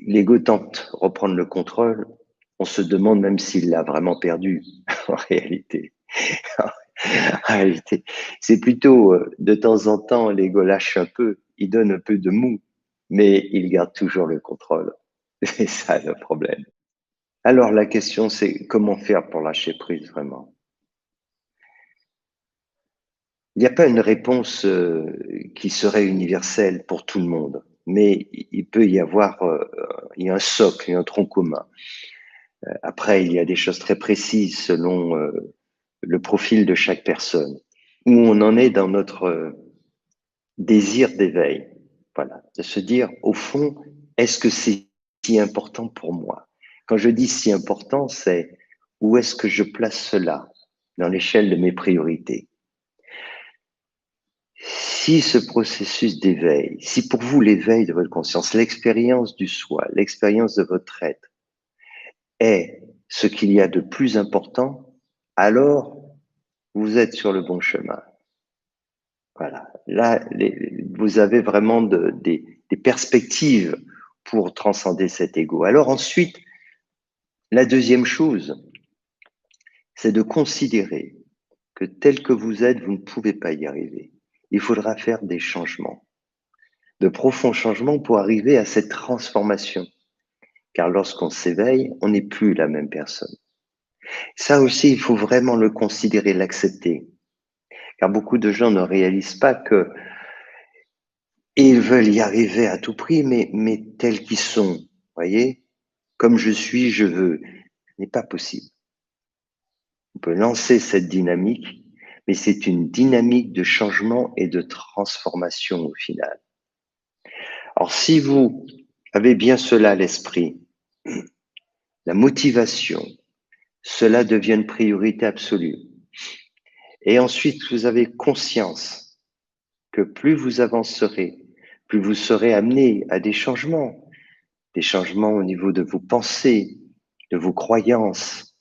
l'ego tente de reprendre le contrôle, on se demande même s'il l'a vraiment perdu en réalité. En réalité, c'est plutôt de temps en temps, l'ego lâche un peu, il donne un peu de mou, mais il garde toujours le contrôle. C'est ça le problème. Alors la question, c'est comment faire pour lâcher prise vraiment? Il n'y a pas une réponse qui serait universelle pour tout le monde, mais il peut y avoir il y a un socle, il y a un tronc commun. Après, il y a des choses très précises selon le profil de chaque personne, où on en est dans notre désir d'éveil. Voilà, de se dire, au fond, est-ce que c'est si important pour moi? Quand je dis si important, c'est où est-ce que je place cela dans l'échelle de mes priorités? Si ce processus d'éveil, si pour vous l'éveil de votre conscience, l'expérience du soi, l'expérience de votre être est ce qu'il y a de plus important, alors vous êtes sur le bon chemin. Voilà. Là, vous avez vraiment des perspectives pour transcender cet ego. Alors ensuite, la deuxième chose, c'est de considérer que tel que vous êtes, vous ne pouvez pas y arriver. Il faudra faire des changements, de profonds changements pour arriver à cette transformation. Car lorsqu'on s'éveille, on n'est plus la même personne. Ça aussi, il faut vraiment le considérer, l'accepter. Car beaucoup de gens ne réalisent pas que ils veulent y arriver à tout prix, mais tels qu'ils sont. Voyez, comme je suis, je veux. Ce n'est pas possible. On peut lancer cette dynamique, mais c'est une dynamique de changement et de transformation au final. Alors, si vous avez bien cela à l'esprit, la motivation, cela devient une priorité absolue. Et ensuite, vous avez conscience que plus vous avancerez, plus vous serez amené à des changements au niveau de vos pensées, de vos croyances,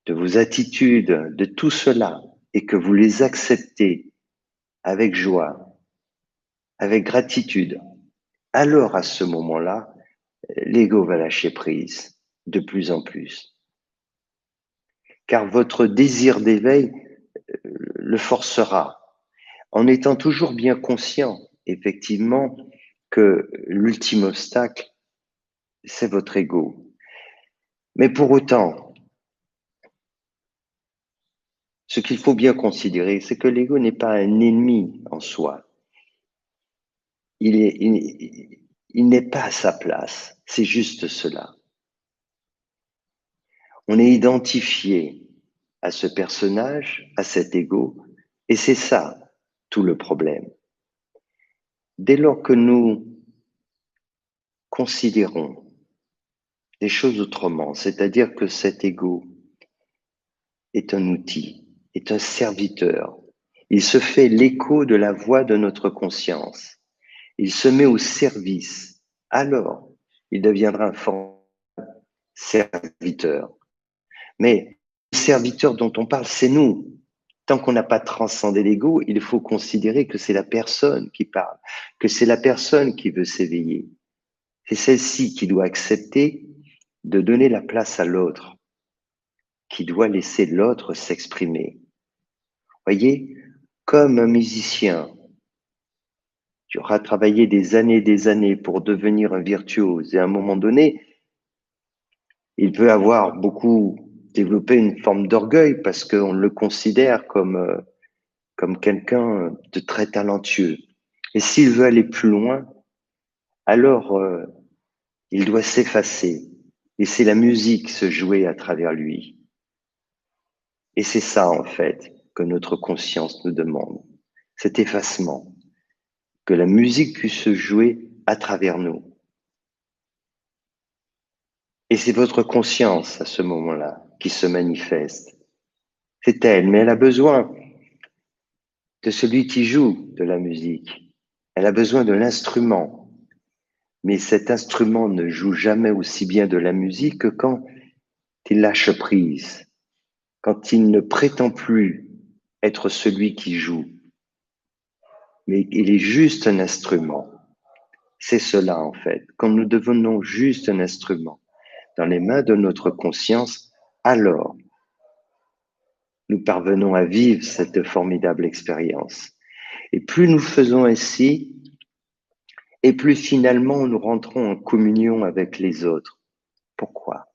de vos attitudes, de tout cela, et que vous les acceptez avec joie, avec gratitude, alors à ce moment-là, l'ego va lâcher prise de plus en plus. Car votre désir d'éveil le forcera, en étant toujours bien conscient, effectivement, que l'ultime obstacle, c'est votre ego. Mais pour autant, ce qu'il faut bien considérer, c'est que l'ego n'est pas un ennemi en soi. Il n'est pas à sa place. C'est juste cela. On est identifié à ce personnage, à cet ego, et c'est ça tout le problème. Dès lors que nous considérons les choses autrement, c'est-à-dire que cet ego est un outil, est un serviteur, il se fait l'écho de la voix de notre conscience, il se met au service, alors il deviendra un fort serviteur. Mais le serviteur dont on parle, c'est nous. Tant qu'on n'a pas transcendé l'ego, il faut considérer que c'est la personne qui parle, que c'est la personne qui veut s'éveiller. C'est celle-ci qui doit accepter de donner la place à l'autre, qui doit laisser l'autre s'exprimer. Voyez, comme un musicien qui aura travaillé des années pour devenir un virtuose, et à un moment donné, il peut avoir beaucoup développé une forme d'orgueil parce qu'on le considère comme quelqu'un de très talentueux. Et s'il veut aller plus loin, alors il doit s'effacer, laisser la musique se jouer à travers lui. Et c'est ça, en fait, que notre conscience nous demande, cet effacement, que la musique puisse se jouer à travers nous. Et c'est votre conscience, à ce moment-là, qui se manifeste. C'est elle, mais elle a besoin de celui qui joue de la musique. Elle a besoin de l'instrument. Mais cet instrument ne joue jamais aussi bien de la musique que quand il lâche prise, quand il ne prétend plus être celui qui joue, mais il est juste un instrument. c'est cela en fait. Quand nous devenons juste un instrument dans les mains de notre conscience, alors nous parvenons à vivre cette formidable expérience. Et plus nous faisons ainsi, et plus finalement nous rentrons en communion avec les autres. Pourquoi?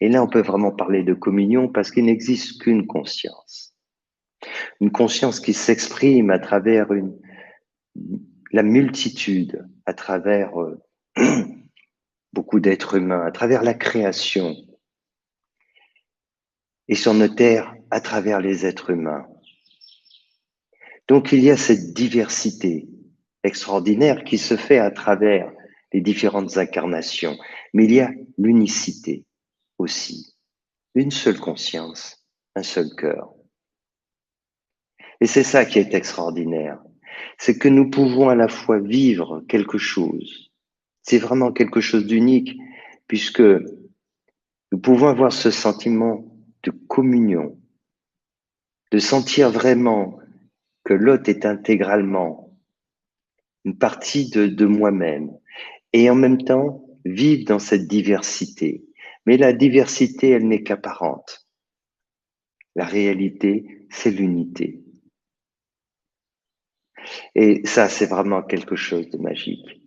Et là, on peut vraiment parler de communion parce qu'il n'existe qu'une conscience. Une conscience qui s'exprime à travers la multitude, à travers beaucoup d'êtres humains, à travers la création, et sur nos terres, à travers les êtres humains. Donc il y a cette diversité extraordinaire qui se fait à travers les différentes incarnations, mais il y a l'unicité aussi, une seule conscience, un seul cœur. Et c'est ça qui est extraordinaire, c'est que nous pouvons à la fois vivre quelque chose, c'est vraiment quelque chose d'unique, puisque nous pouvons avoir ce sentiment de communion, de sentir vraiment que l'autre est intégralement une partie de moi-même, et en même temps vivre dans cette diversité. Mais la diversité, elle n'est qu'apparente. La réalité, c'est l'unité. Et ça, c'est vraiment quelque chose de magique.